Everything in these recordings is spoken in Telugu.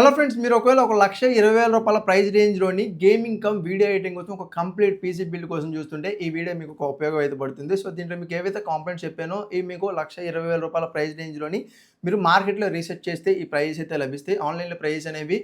హలో ఫ్రెండ్స్, మీరు ఒకవేళ ఒక రూ. 1,20,000 ప్రైస్ రేంజ్‌లోని గేమింగ్ కమ్ వీడియో ఎడిటింగ్ కోసం ఒక కంప్లీట్ పీసీ బిల్డ్ కోసం చూస్తుంటే ఈ వీడియో మీకు ఒక ఉపయోగం అయితే పడుతుంది. సో, దీంట్లో మీకు ఏవైతే కాంపోనెంట్స్ చెప్పానో ఇవి మీకు రూ. 1,20,000 ప్రైస్ రేంజ్‌లోని మీరు మార్కెట్‌లో రీసెర్చ్ చేస్తే ఈ ప్రైస్ అయితే లభిస్తాయి. ఆన్‌లైన్‌లో ప్రైస్ అనేవి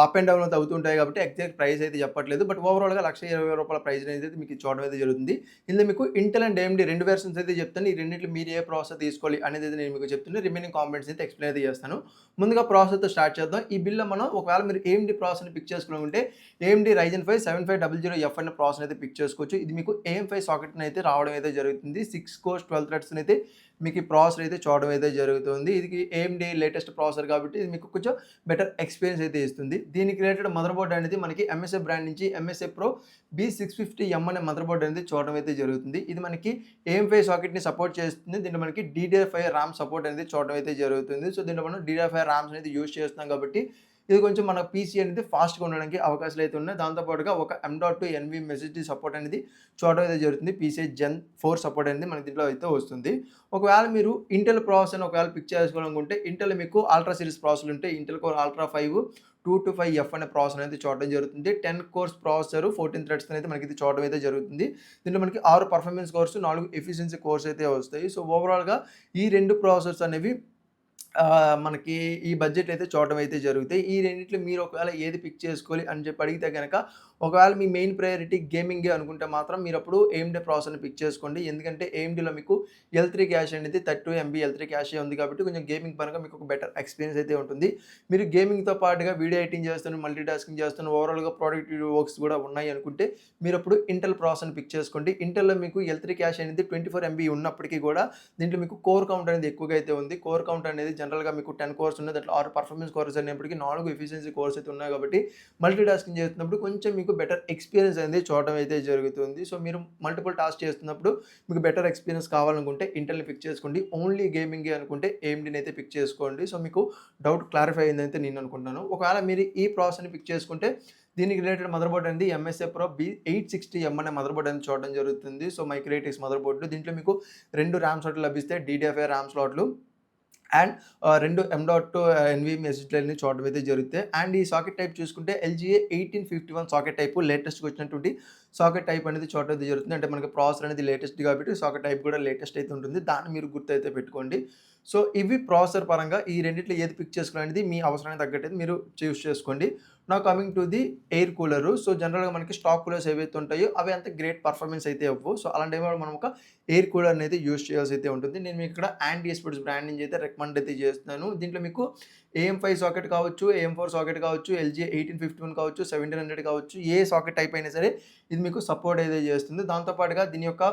అప్ అండ్ డౌన్ అయితే అవుతుంటాయి కాబట్టి ఎగ్జాక్ట్ ప్రైస్ అయితే చెప్పట్లేదు. బట్ ఓవరాల్‌గా రూ. 1,20,000 ప్రైస్ రేంజ్ అయితే మీకు చూడడం అయితే జరుగుతుంది. ఇందులో మీకు ఇంటెల్ అండ్ ఏఎండీ 2 వెర్షన్స్ అయితే చెప్తాను. ఈ రెండిట్లో మీరు ఏ ప్రాసెసర్ తీసుకోవాలి అనేది అయితే నేను మీకు చెప్తాను. రిమైనింగ్ కాంపోనెంట్స్ అయితే ఎక్స్‌ప్లెయిన్ అయితే చేస్తాను. ముందుగా ప్రాసెసర్‌తో స్టార్ట్ చేద్దాం. ఈ బిల్‌లో మనం ఒకవేళ మీరు ఏఎండీ ప్రాసెసర్‌ని పిక్ చేసుకోవాలనుకుంటే ఏఎండీ Ryzen 5 7500F అనే ప్రాసెసర్ అయితే పిక్ చేసుకోవచ్చు. ఇది మీకు AM5 సాకెట్‌ని అయితే రావడం అయితే జరుగుతుంది. 6 కోర్స్ 12 థ్రెడ్స్‌ని అయితే మీకు ఈ ప్రాసెసర్ అయితే చూడడం అయితే జరుగుతుంది. ఇది ఏఎండీ లేటెస్ట్ ప్రాసెసర్ కాబట్టి ఇది మీకు కొంచెం బెటర్ ఎక్స్‌పీరియన్స్ అయితే ఇస్తుంది. దీనికి రిలేటెడ్ మదర్ బోర్డ్ అనేది మనకి MSI బ్రాండ్ నుంచి MSI Pro B650M అనే మదర్ బోర్డ్ అనేది చూడడం అయితే జరుగుతుంది. ఇది మనకి AM5 సాకెట్‌ని సపోర్ట్ చేస్తుంది. దీంట్లో మనకి DDR5 ర్యామ్ సపోర్ట్ అనేది చూడడం అయితే జరుగుతుంది. సో, దీంట్లో మనం DDR5 ర్యామ్స్ అనేది యూజ్ చేస్తున్నాం కాబట్టి ఇది కొంచెం మన పీసీ అనేది ఫాస్ట్‌గా ఉండడానికి అవకాశాలు అయితే ఉన్నాయి. దాంతో పాటుగా ఒక M.2 NVMe SSD సపోర్ట్ అనేది చూడడం అయితే జరుగుతుంది. PCI Gen 4 సపోర్ట్ అనేది మనకి దీంట్లో అయితే వస్తుంది. ఒకవేళ మీరు ఇంటెల్ ప్రాసెసర్‌ని ఒకవేళ పిక్ చేసుకోవాలనుకుంటే ఇంటెల్ మీకు అల్ట్రా సిరీస్ ప్రాసెసర్లు ఉంటాయి. ఇంటెల్ కోర్ అల్ట్రా 5 225F అనే ప్రాసెసర్ అనేది చూడడం జరుగుతుంది. 10 కోర్స్ ప్రాసెసర్ 14 థ్రెడ్స్‌తో అయితే మనకి ఇది చూడడం అయితే జరుగుతుంది. దీంట్లో మనకి 6 పర్ఫార్మెన్స్ కోర్స్, 4 ఎఫిషియన్సీ కోర్స్ అయితే వస్తాయి. సో, ఓవరాల్‌గా ఈ 2 ప్రాసెసర్స్ అనేవి మనకి ఈ బడ్జెట్ అయితే చూడడం అయితే జరుగుతాయి. ఈ రెండిట్లో మీరు ఒకవేళ ఏది పిక్ చేసుకోవాలి అని చెప్పి అడిగితే గనక ఒకవేళ మీ మెయిన్ ప్రయారిటీ గేమింగే అనుకుంటే మాత్రం మీరప్పుడు ఏఎండీ ప్రాసెసర్‌ని పిక్ చేసుకోండి. ఎందుకంటే ఏఎండీలో మీకు L3 క్యాష్ అనేది 32 MB L3 క్యాషే ఉంది కాబట్టి కొంచెం గేమింగ్ పరంగా మీకు ఒక బెటర్ ఎక్స్‌పీరియన్స్ అయితే ఉంటుంది. మీరు గేమింగ్‌తో పాటుగా వీడియో ఎడిటింగ్ చేస్తాను, మల్టీ టాస్కింగ్ చేస్తాను, ఓవరాల్‌గా ప్రొడక్టివ్ వర్క్స్ కూడా ఉన్నాయి అనుకుంటే మీరప్పుడు ఇంటెల్ ప్రాసెసర్‌ని పిక్ చేసుకోండి. ఇంటెల్‌లో మీకు L3 క్యాష్ అనేది 24 MB ఉన్నప్పటికీ కూడా దీంట్లో మీకు కోర్ కౌంట్ అనేది ఎక్కువగా అయితే ఉంది. కోర్ కౌంట్ అనేది జనరల్‌గా మీకు 10 కోర్స్ ఉన్నాయి. దాంట్లో 6 పర్ఫార్మెన్స్ కోర్స్ అయినప్పటికీ 4 ఎఫిషియన్సీ కోర్స్ అయితే ఉన్నాయి కాబట్టి మల్టీ టాస్కింగ్ చేస్తున్నప్పుడు కొంచెం మీకు బెటర్ ఎక్స్‌పీరియన్స్ అనేది చూడడం అయితే జరుగుతుంది. సో, మీరు మల్టిపుల్ టాస్క్ చేస్తున్నప్పుడు మీకు బెటర్ ఎక్స్‌పీరియన్స్ కావాలనుకుంటే ఇంటెల్‌ని పిక్ చేసుకోండి. ఓన్లీ గేమింగే అనుకుంటే ఏఎండీని అయితే పిక్ చేసుకోండి. సో, మీకు డౌట్ క్లారిఫై అయిందైతే నేను అనుకుంటున్నాను. ఒకవేళ మీరు ఈ ప్రాసెసర్‌ని పిక్ చేసుకుంటే దీనికి రిలేటెడ్ మదర్ బోర్డ్ అనేది MSI Pro B860M అనే మదర్ బోర్డ్ అనేది చూడడం జరుగుతుంది. సో, మైక్రోటిక్స్ మదర్ బోర్డ్. దీంట్లో మీకు 2 ర్యామ్ స్లాట్లు లభిస్తాయి. DDR5 ర్యామ్ స్లాట్లు అండ్ 2 M.2 NVMe SSDలని చూడడం అయితే జరుగుతాయి. అండ్ ఈ సాకెట్ టైప్ చూసుకుంటే LGA 1851 సాకెట్ టైపు లేటెస్ట్‌గా వచ్చినటువంటి సాకెట్ టైప్ అనేది చూడడం అయితే జరుగుతుంది. అంటే మనకి ప్రాసెసర్ అనేది లేటెస్ట్ కాబట్టి సాకెట్ టైప్ కూడా లేటెస్ట్ అయితే ఉంటుంది. దాన్ని మీరు గుర్తయితే పెట్టుకోండి. సో, ఇవి ప్రాసెసర్ పరంగా ఈ రెండిట్లో ఏది పిక్ చేసుకోవాలనేది మీ అవసరానికి తగ్గట్టయితే మీరు చూస్ చేసుకోండి. Now coming to the air cooler. So, జనరల్‌గా మనకి స్టాక్ కూలర్స్ ఏవైతే ఉంటాయో అవి అంత గ్రేట్ పర్ఫార్మెన్స్ అయితే ఇవ్వవు. సో, అలాంటి టైంలో మనం ఒక ఎయిర్ కూలర్‌ని అయితే యూజ్ చేయాల్సి అయితే ఉంటుంది. నేను మీకు ఇక్కడ యాంటీ ఎస్పిడ్స్ బ్రాండ్ నుంచి అయితే రికమెండ్ అయితే చేస్తున్నాను. దీంట్లో మీకు AM5 సాకెట్ కావచ్చు, AM4 సాకెట్ కావచ్చు, LGA 1851 కావచ్చు, 1700 కావచ్చు, ఏ సాకెట్ టైప్ అయినా సరే ఇది మీకు సపోర్ట్ అయితే చేస్తుంది. దాంతో పాటుగా దీని యొక్క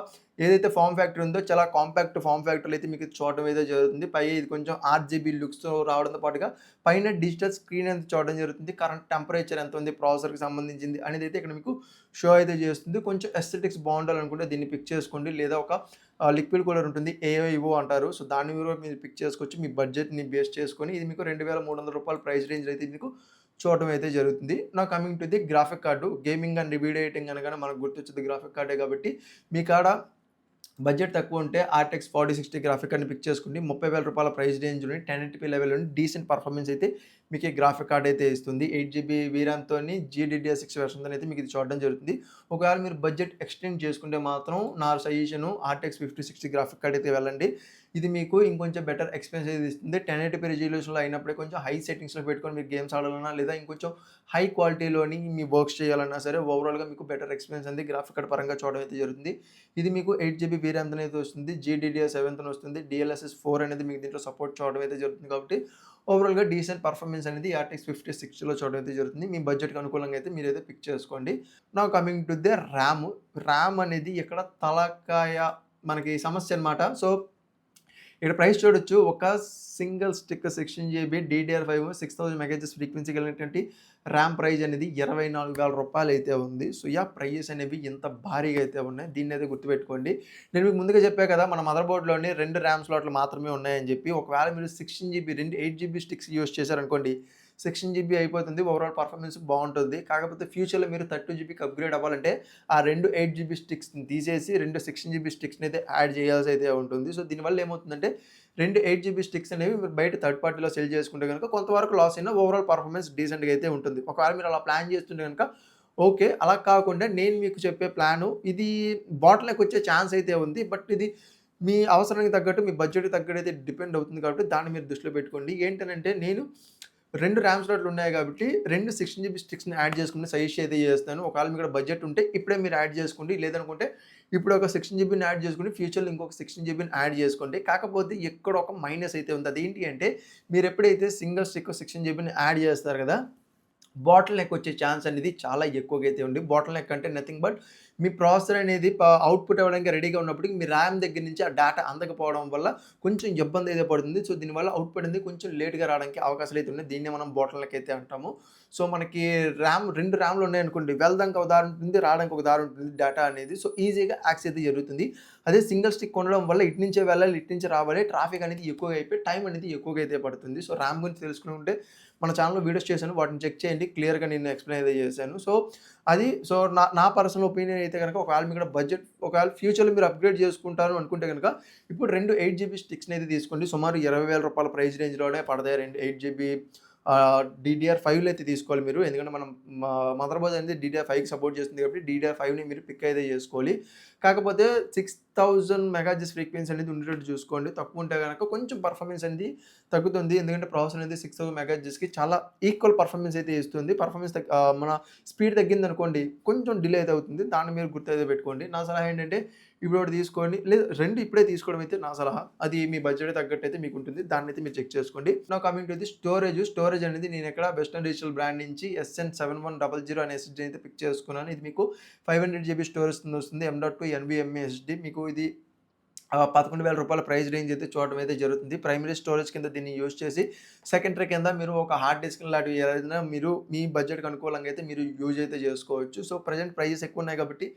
ఏదైతే ఫార్మ్ ఫ్యాక్టర్ ఉందో చాలా కాంపాక్ట్ ఫార్మ్ ఫ్యాక్టర్‌లో అయితే మీకు చూడడం అయితే జరుగుతుంది. పైగా ఇది కొంచెం RGB లుక్స్‌తో రావడంతో పాటుగా పైన డిజిటల్ స్క్రీన్ అనేది చూడడం జరుగుతుంది. కరెంట్ టెంపరేచర్ ఎంత ఉంది, ప్రాసెసర్‌కి సంబంధించింది అనేది అయితే ఇక్కడ మీకు షో అయితే చేస్తుంది. కొంచెం ఎస్థెటిక్స్ బాగుండాలనుకుంటే దీన్ని పిక్ చేసుకోండి. లేదా ఒక లిక్విడ్ కూలర్ ఉంటుంది. AIO అంటారు. సో, దాన్ని కూడా మీరు పిక్ చేసుకోవచ్చు. మీ బడ్జెట్‌ని బేస్ చేసుకొని ఇది మీకు రూ. 2,300 ప్రైస్ రేంజ్‌లో అయితే మీకు చూడడం అయితే జరుగుతుంది. Now coming to the graphic card. Gaming and video editing అనగానే మనకు గుర్తొచ్చేది గ్రాఫిక్ కార్డే కాబట్టి మీ కాడ బడ్జెట్ తక్కువ ఉంటే RTX 4060 గ్రాఫిక్ కార్డ్‌ని పిక్ చేసుకోండి. రూ. 30,000 ప్రైస్ రేంజ్‌లోని 1080p లెవెల్‌లోని డీసెంట్ పర్ఫార్మెన్స్ అయితే మీకు ఈ గ్రాఫిక్ కార్డ్ అయితే ఇస్తుంది. 8GB VRAMతోని GDDR6 వెర్షన్‌తోని అయితే మీకు ఇది చూడడం జరుగుతుంది. ఒకవేళ మీరు బడ్జెట్ ఎక్స్టెండ్ చేసుకుంటే మాత్రం నా సజెషను RTX 5060 గ్రాఫిక్ కార్డ్ అయితే వెళ్ళండి. ఇది మీకు ఇంకొంచెం బెటర్ ఎక్స్‌పీరియన్స్ అయితే ఇస్తుంది. 1080p రిజల్యూషన్‌లో అయినప్పుడే కొంచెం హై సెట్టింగ్స్‌లో పెట్టుకొని మీరు గేమ్స్ ఆడాలన్నా లేదా ఇంకొంచెం హై క్వాలిటీలోని మీ వర్క్స్ చేయాలన్నా సరే ఓవరాల్‌గా మీకు బెటర్ ఎక్స్‌పీరియన్స్ అనేది గ్రాఫిక్ కార్డ్ పరంగా చూడడం అయితే జరుగుతుంది. ఇది మీకు 8GB VRAMతోని అయితే వస్తుంది. GDDR7తోని వస్తుంది. DLSS 4 అనేది మీకు దీంట్లో సపోర్ట్ చూడడం అయితే జరుగుతుంది కాబట్టి ఓవరాల్‌గా డీసెంట్ పర్ఫార్మెన్స్ అనేది RTX 5060లో చూడడం అయితే జరుగుతుంది. మీ బడ్జెట్‌కి అనుకూలంగా అయితే మీరైతే పిక్ చేసుకోండి. Now coming to the RAM. RAM అనేది ఇక్కడ తలకాయ మనకి సమస్య అన్నమాట. సో, ఇక్కడ ప్రైస్ చూడొచ్చు. ఒక single stick 16 GB DDR5 6000 megahertz frequency కలిగినటువంటి ర్యామ్ ప్రైస్ అనేది రూ. 24,000 అయితే ఉంది. సో, ప్రైజెస్ అనేవి ఇంత భారీగా అయితే ఉన్నాయి. దీన్నైతే గుర్తుపెట్టుకోండి. నేను మీకు ముందుగా చెప్పా కదా! మన మదర్ బోర్డ్‌లోని 2 ర్యామ్ స్లాట్లు మాత్రమే ఉన్నాయని చెప్పి. ఒకవేళ మీరు 16 GB 8 GB స్టిక్స్ యూజ్ చేశారనుకోండి 16 జీబీ అయిపోతుంది. ఓవరాల్ పర్ఫార్మెన్స్ బావుంటుంది. కాకపోతే ఫ్యూచర్‌లో మీరు 32 జీబీకి అప్‌గ్రేడ్ అవ్వాలంటే ఆ 2 8 జీబీ స్టిక్స్‌ని తీసేసి 2 16 జీబీ స్టిక్స్‌ని అయితే యాడ్ చేయాల్సయితే ఉంటుంది. సో, దీనివల్ల ఏమవుతుందంటే 2 8 జీబీ స్టిక్స్ అనేవి మీరు బయట థర్డ్ పార్టీలో సెల్ చేసుకుంటే గనుక కొంతవరకు లాస్ అయినా ఓవరాల్ పర్ఫార్మెన్స్ డీసెంట్‌గా అయితే ఉంటుంది. ఒకవేళ మీరు అలా ప్లాన్ చేస్తుంటే గనుక ఓకే. అలా కాకుండా నేను మీకు చెప్పే ప్లాను ఇది బాటిల్‌నెక్ ఛాన్స్ అయితే ఉంది. బట్ ఇది మీ అవసరానికి తగ్గట్టు, మీ బడ్జెట్‌కి తగ్గట్టయితే డిపెండ్ అవుతుంది కాబట్టి దాన్ని మీరు దృష్టిలో పెట్టుకోండి. ఏంటనంటే నేను 2 ర్యామ్ స్లాట్లు ఉన్నాయి కాబట్టి 2 16 జీబీ స్టిక్స్‌ని యాడ్ చేసుకొని సజెస్ట్ అయితే చేస్తాను. ఒకవేళ మీ దగ్గర బడ్జెట్ ఉంటే ఇప్పుడే మీరు యాడ్ చేసుకోండి. లేదనుకుంటే ఇప్పుడు ఒక 16 జీబీని యాడ్ చేసుకొని ఫ్యూచర్‌లో ఇంకొక 16 జీబీని యాడ్ చేసుకోండి. కాకపోతే ఎక్కడో ఒక మైనస్ అయితే ఉంది. అదేంటి అంటే మీరు ఎప్పుడైతే సింగిల్ స్టిక్ 16 జీబీని యాడ్ చేస్తారు కదా! బాటిల్ నెక్ ఛాన్స్ అనేది చాలా ఎక్కువగా అయితే ఉంది. బాటిల్ నెక్ అంటే నథింగ్ బట్ మీ ప్రాసెసర్ అనేది అవుట్‌పుట్ అవ్వడానికి రెడీగా ఉన్నప్పటికి మీ ర్యామ్ దగ్గర నుంచి ఆ డేటా అందకపోవడం వల్ల కొంచెం ఇబ్బంది అయితే పడుతుంది. సో, దీనివల్ల అవుట్‌పుట్ అనేది కొంచెం లేట్‌గా రావడానికి అవకాశాలు అయితే ఉన్నాయి. దీన్నే మనం బాటిల్ నెక్ అయితే అంటాము. సో, మనకి 2 ర్యామ్‌లు ఉన్నాయనుకోండి, వెళ్ళడానికి ఒక దారి ఉంటుంది, రావడానికి ఒక దారి ఉంటుంది డేటా అనేది. సో, ఈజీగా యాక్సెస్ అయితే జరుగుతుంది. అదే సింగిల్ స్టిక్ ఉండడం వల్ల ఇటు నుంచే వెళ్ళాలి, ఇటు నుంచి రావాలి. ట్రాఫిక్ అనేది ఎక్కువగా అయిపోయి టైం అనేది ఎక్కువగా అయితే పడుతుంది. సో, ర్యామ్ గురించి తెలుసుకుంటే మన ఛానెల్‌లో వీడియోస్ చేశాను. వాటిని చెక్ చేయండి. క్లియర్‌గా నేను ఎక్స్‌ప్లెయిన్ అయితే చేశాను. సో, నా నా పర్సనల్ ఒపీనియన్ అయితే గనక ఒకవేళ మీకు బడ్జెట్ ఒకవేళ ఫ్యూచర్‌లో మీరు అప్‌గ్రేడ్ చేసుకుంటారు అనుకుంటే గనక ఇప్పుడు 2 8 జీబీ స్టిక్స్‌ని అయితే తీసుకోండి. సుమారు రూ. 20,000 ప్రైస్ రేంజ్‌లోనే పడతాయి. 2 8 జీబీ డీడీఆర్5లో అయితే తీసుకోవాలి మీరు. ఎందుకంటే మనం మదర్ బోర్డ్ అనేది డీడీఆర్5కి సపోర్ట్ చేస్తుంది కాబట్టి డీడీఆర్5ని మీరు పిక్ అయితే చేసుకోవాలి. కాకపోతే 6000 మెగాహెర్ట్జ్ ఫ్రీక్వెన్సీ అనేది ఉండేటట్టు చూసుకోండి. తక్కువ ఉంటే గనక కొంచెం పర్ఫార్మెన్స్ అనేది తగ్గుతుంది. ఎందుకంటే ప్రాసెసర్ అనేది 6000 మెగాహెర్ట్జ్‌కి చాలా ఈక్వల్ పర్ఫార్మెన్స్ అయితే ఇస్తుంది. మన స్పీడ్ తగ్గిందనుకోండి కొంచెం డిలే అయితే అవుతుంది. దాన్ని మీరు గుర్తయితే పెట్టుకోండి. నా సలహా ఏంటంటే ఇప్పుడు ఒకటి తీసుకోండి. లేదా 2 ఇప్పుడే తీసుకోవడం అయితే నా సలహా. అది మీ బడ్జెట్‌కి తగ్గట్టయితే మీకుంటుంది. దాన్నయితే మీరు చెక్ చేసుకోండి. Now coming to the storage. Storage అనేది నేనిక్కడ వెస్టర్న్ డిజిటల్ బ్రాండ్ నుంచి SN7100 అనే ఎస్ఎస్‌డీ అయితే పిక్ చేసుకున్నాను. ఇది మీకు 500 జీబీ స్టోరేజ్‌తోని వస్తుంది. M.2 NVMe SSD. మీకు ఇది రూ. 11,000 ప్రైస్ రేంజ్ అయితే చూడడం అయితే జరుగుతుంది. ప్రైమరీ స్టోరేజ్ కింద దీన్ని యూజ్ చేసి సెకండరీ కింద మీరు ఒక హార్డ్ డిస్క్ లాంటివి ఏదైనా మీరు మీ బడ్జెట్‌కి అనుకూలంగా అయితే మీరు యూజ్ అయితే చేసుకోవచ్చు. సో, ప్రెజెంట్ ప్రైజెస్ ఎక్కువున్నాయి కాబట్టి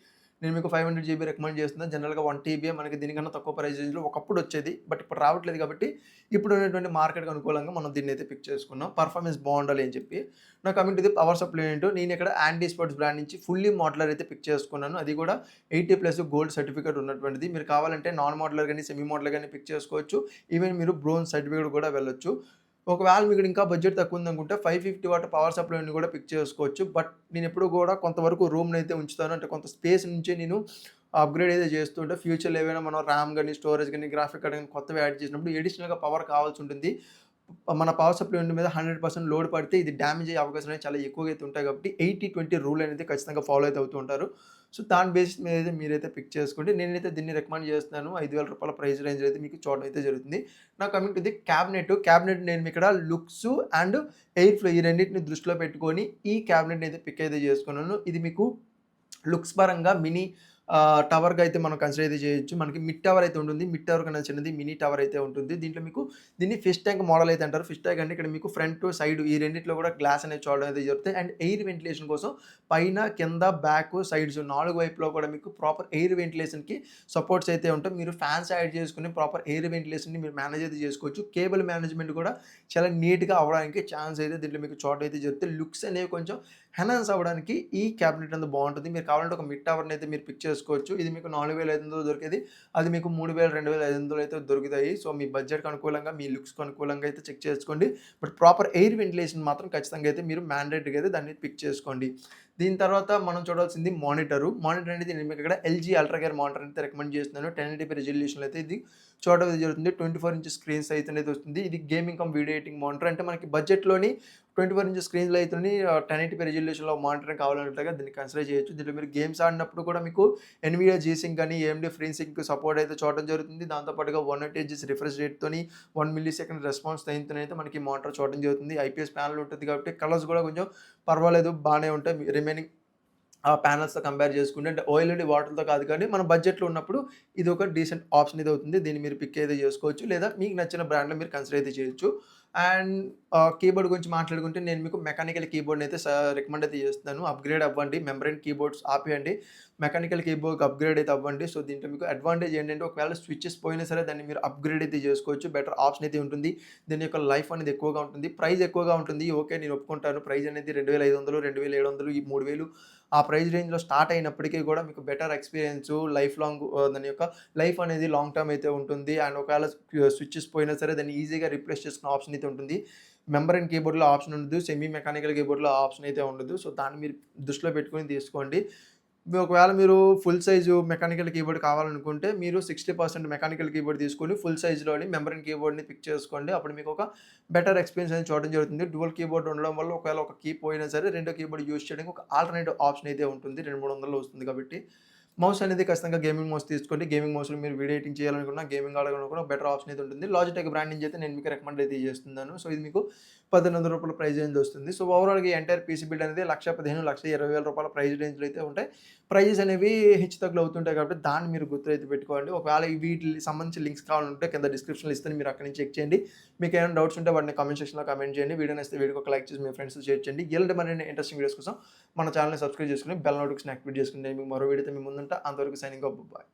నేను మీకు 500 జీబీ రికమెండ్ చేస్తున్నాను. జనరల్‌గా 1 టీబీయే మనకి దీనికన్నా తక్కువ ప్రైస్ రేంజ్‌లో ఒకప్పుడు వచ్చేది. బట్ ఇప్పుడు రావట్లేదు కాబట్టి ఇప్పుడు ఉన్నటువంటి మార్కెట్‌కి అనుకూలంగా మనం దీన్నైతే పిక్ చేసుకున్నాం. పర్ఫార్మెన్స్ బావుండాలి అని చెప్పి. Now coming to the power supply ఏంటో నేనిక్కడ యాంటీ స్పోర్ట్స్ బ్రాండ్ నుంచి ఫుల్లీ మోడ్యులర్ అయితే పిక్ చేసుకున్నాను. అది కూడా 80+ గోల్డ్ సర్టిఫికేట్ ఉన్నటువంటిది. మీరు కావాలంటే నాన్ మోడ్యులర్ గాని, సెమీ మోడ్యులర్ గాని పిక్ చేసుకోవచ్చు. ఈవెన్ మీరు బ్రోంజ్ సర్టిఫికేట్ కూడా వెళ్ళొచ్చు. ఒకవేళ మీకు ఇంకా బడ్జెట్ తక్కువ ఉందనుకుంటే 550 వాట్ పవర్ సప్లైని కూడా పిక్ చేసుకోవచ్చు. బట్ నేనెప్పుడు కూడా కొంతవరకు రూమ్‌నైతే ఉంచుతాను. అంటే కొంత స్పేస్ నుంచి నేను అప్‌గ్రేడ్ అయితే చేస్తుంటే ఫ్యూచర్‌లో ఏవైనా మనం ర్యామ్ గాని, స్టోరేజ్ గాని, గ్రాఫిక్ కార్డ్ గాని కొత్తవి యాడ్ చేసినప్పుడు అడిషనల్‌గా పవర్ కావాల్సుంటుంది. మన పవర్ సప్లై యూనిట్ మీద 100% లోడ్ పడితే ఇది డ్యామేజ్ అయ్యే అవకాశాలు అనేవి చాలా ఎక్కువగా అయితే ఉంటాయి కాబట్టి 80-20 రూల్ అనేది ఖచ్చితంగా ఫాలో అయితే అవుతూ ఉంటారు. సో, దాని బేసిస్ మీద అయితే మీరైతే పిక్ చేసుకోండి. నేనైతే దీన్ని రికమెండ్ చేస్తున్నాను. రూ. 5,000 ప్రైస్ రేంజ్‌లో అయితే మీకు చూడడం అయితే జరుగుతుంది. Now coming to the cabinet నేను ఇక్కడ లుక్స్ అండ్ ఎయిర్ ఫ్లో ఈ రెండిటిని దృష్టిలో పెట్టుకొని ఈ క్యాబినెట్‌ని అయితే పిక్ అయితే చేసుకున్నాను. ఇది మీకు లుక్స్ పరంగా మినీ టవర్‌గా అయితే మనం కన్సిడర్ అయితే చేయొచ్చు. మనకి మిడ్ టవర్ అయితే ఉంటుంది. మిడ్ టవర్ కన్నా చిన్నది మినీ టవర్ అయితే ఉంటుంది. దీంట్లో మీకు దీన్ని ఫిష్ ట్యాంక్ మోడల్ అయితే అంటారు. ఫిష్ ట్యాంక్ అంటే ఇక్కడ మీకు ఫ్రంట్, సైడ్ ఈ రెండిట్లో కూడా గ్లాస్ అనేది చూడడం అయితే జరుగుతాయి. అండ్ ఎయిర్ వెంటిలేషన్ కోసం పైన, కింద, బ్యాక్, సైడ్స్ 4 వైపులో కూడా మీకు ప్రాపర్ ఎయిర్ వెంటిలేషన్‌కి సపోర్ట్స్ అయితే ఉంటాయి. మీరు ఫ్యాన్స్ యాడ్ చేసుకొని ప్రాపర్ ఎయిర్ వెంటిలేషన్‌ని మీరు మేనేజ్ అయితే చేసుకోవచ్చు. కేబుల్ మేనేజ్‌మెంట్ కూడా చాలా నీట్‌గా అవ్వడానికి ఛాన్స్ అయితే దీంట్లో మీకు చూడడం అయితే జరుగుతాయి. లుక్స్ అనేవి కొంచెం ఎన్హాన్స్ అవ్వడానికి ఈ క్యాబినెట్ అనేది బావుంటుంది. మీరు కావాలంటే ఒక మిడ్ టవర్‌ని అయితే మీరు పిక్ చేసుకోవచ్చు. ఇది మీకు 4,500 దొరికేది. అది మీకు 3,000, 2,500 అయితే దొరుకుతాయి. సో, మీ బడ్జెట్‌కి అనుకూలంగా, మీ లుక్స్‌కి అనుకూలంగా అయితే చెక్ చేసుకోండి. బట్ ప్రాపర్ ఎయిర్ వెంటిలేషన్ మాత్రం ఖచ్చితంగా అయితే మీరు మ్యాండేటరీగా అయితే దాన్ని పిక్ చేసుకోండి. దీని తర్వాత మనం చూడాల్సింది మానిటర్. మానిటర్ అనేది నేను మీకు ఇక్కడ ఎల్‌జీ అల్ట్రాగేర్ మానిటర్ అయితే రికమెండ్ చేస్తున్నాను. 1080p రిజల్యూషన్‌లో అయితే ఇది చూడడం అయితే జరుగుతుంది. 24 ఇంచ్ స్క్రీన్ సైజ్ అనేది వస్తుంది. ఇది gaming cum video editing monitor. అంటే మనకి బడ్జెట్‌లోని 24 ఇంచ్ స్క్రీన్‌లో అయితేని 1080p రిజల్యూషన్‌లో మానిటరింగ్ కావాలన్నట్టుగా దీన్ని కన్సిడర్ చేయొచ్చు. దీంట్లో మీరు గేమ్స్ ఆడినప్పుడు కూడా మీకు ఎన్విడియా జీ-సింక్ గాని, ఏఎండీ ఫ్రీసింక్ సపోర్ట్ అయితే చూడడం జరుగుతుంది. దాంతో పాటుగా 120 హెర్ట్జ్ రిఫ్రెష్ రేట్‌తోని 1 మిల్లీ సెకండ్ రెస్పాన్స్ టైమ్‌తోనైతే మనకి మానిటర్ చూడడం జరుగుతుంది. ఐపీఎస్ ప్యానెల్ ఉంటుంది కాబట్టి కలర్స్ కూడా కొంచెం పర్వాలేదు బానే ఉంటాయి. రిమైనింగ్ ప్యానెల్స్‌తో కంపేర్ చేసుకుంటే అంటే ఓఎల్ఈడీ వాటర్‌తో కాదు కానీ మన బడ్జెట్‌లో ఉన్నప్పుడు ఇది ఒక డీసెంట్ ఆప్షన్ అయితే అవుతుంది. దీన్ని మీరు పిక్ అయితే చేసుకోవచ్చు. లేదా మీకు నచ్చిన బ్రాండ్‌లో మీరు కన్సిడర్ అయితే చేయొచ్చు. అండ్ కీబోర్డ్ గురించి మాట్లాడుకుంటే నేను మీకు మెకానికల్ కీబోర్డ్‌ని అయితే రికమెండ్ అయితే చేస్తున్నాను. అప్‌గ్రేడ్ అవ్వండి. మెంబ్రేన్ కీబోర్డ్స్ ఆపేయండి. మెకానికల్ కీబోర్డ్‌కి అప్‌గ్రేడ్ అయితే అవ్వండి. సో, దీంట్లో మీకు అడ్వాంటేజ్ ఏంటంటే ఒకవేళ స్విచెస్ పోయినా సరే దాన్ని మీరు అప్‌గ్రేడ్ అయితే చేసుకోవచ్చు. బెటర్ ఆప్షన్ అయితే ఉంటుంది. దీని యొక్క లైఫ్ అనేది ఎక్కువగా ఉంటుంది. ప్రైస్ ఎక్కువగా ఉంటుంది. ఓకే. నేను ఒప్పుకుంటాను. ప్రైస్ అనేది 2500, 2700 ఈ 3000 ఆ ప్రైస్ రేంజ్‌లో స్టార్ట్ అయినప్పటికీ కూడా మీకు బెటర్ ఎక్స్‌పీరియన్సు లైఫ్ లాంగ్ దాని యొక్క లైఫ్ అనేది లాంగ్ టర్మ్ అయితే ఉంటుంది. అండ్ ఒకవేళ స్విచెస్ పోయినా సరే దాన్ని ఈజీగా రీప్లేస్ చేసుకునే ఆప్షన్ అయితే ఉంటుంది. మెంబర్ కీబోర్డ్‌లో ఆప్షన్ ఉండదు. సెమీ మెకానికల్ కీబోర్డ్‌లో ఆప్షన్ అయితే ఉండదు. సో, దాన్ని మీరు దృష్టిలో పెట్టుకొని తీసుకోండి. ఒకవేళ మీరు ఫుల్ సైజు మెకానికల్ కీబోర్డ్ కావాలనుకుంటే మీరు 60% మెకానికల్ కీబోర్డ్ తీసుకొని ఫుల్ సైజ్‌లోని మెంబ్రేన్ కీబోర్డ్‌ని పిక్ చేసుకోండి. అప్పుడు మీకు ఒక బెటర్ ఎక్స్‌పీరియన్స్ అనేది చూడడం జరుగుతుంది. డ్యుయల్ కీబోర్డ్ ఉండడం వల్ల ఒకవేళ ఒక కీ పోయినా సరే రెండో కీబోర్డ్ యూజ్ చేయడానికి ఒక ఆల్టర్‌నేటివ్ ఆప్షన్ అయితే ఉంటుంది. 2, 300లో వస్తుంది కాబట్టి. మౌస్ అనేది ఖచ్చితంగా గేమింగ్ మౌస్ తీసుకోండి. గేమింగ్ మౌస్‌లో మీరు వీడియో ఎడిటింగ్ చేయాలనుకున్నా, గేమింగ్ ఆడాలనుకున్నా బెటర్ ఆప్షన్ అయితే ఉంటుంది. లాజిటెక్ బ్రాండ్ నుంచి అయితే నేను మీకు రికమెండ్ అయితే చేస్తున్నాను. సో, ఇది మీకు రూ. 1,800 ప్రైస్ రేంజ్ వస్తుంది. సో, ఓవరాల్‌గా ఈ ఎంటైర్ పీసీ బిల్డ్ అనేది 1,15,000, రూ. 1,20,000 ప్రైస్ రేంజ్‌లో అయితే ఉంటాయి. ప్రైజెస్ అనేవి హెచ్చుతగ్గులు అవుతుంటాయి కాబట్టి దాన్ని మీరు గుర్తు పెట్టుకోండి. ఒకవేళ వీటికి సంబంధించి లింక్స్ కావాలంటే కింద డిస్క్రిప్షన్‌లో ఇస్తాను. మీరు అక్కడి నుంచి చెక్ చేయండి. మీకు ఏమైనా డౌట్స్ ఉంటే వాటిని కామెంట్ సెక్షన్‌లో కామెంట్ చేయండి. వీడియో నచ్చితే వీడియోకి ఒక లైక్ చేసి మీ ఫ్రెండ్స్‌తో షేర్ చేయండి. ఇలాంటి మరిన్ని ఇంట్రెస్టింగ్ వీడియోస్ కోసం మన ఛానెల్‌ని సబ్స్క్రైబ్ చేసుకొని బెల్ నోటిఫికేషన్ యాక్టివేట్ చేసుకొని నేను మీకు మరో వీడియోతో మీ ముందుంటా. అంతవరకు సైనింగ్ ఆఫ్. బాయ్.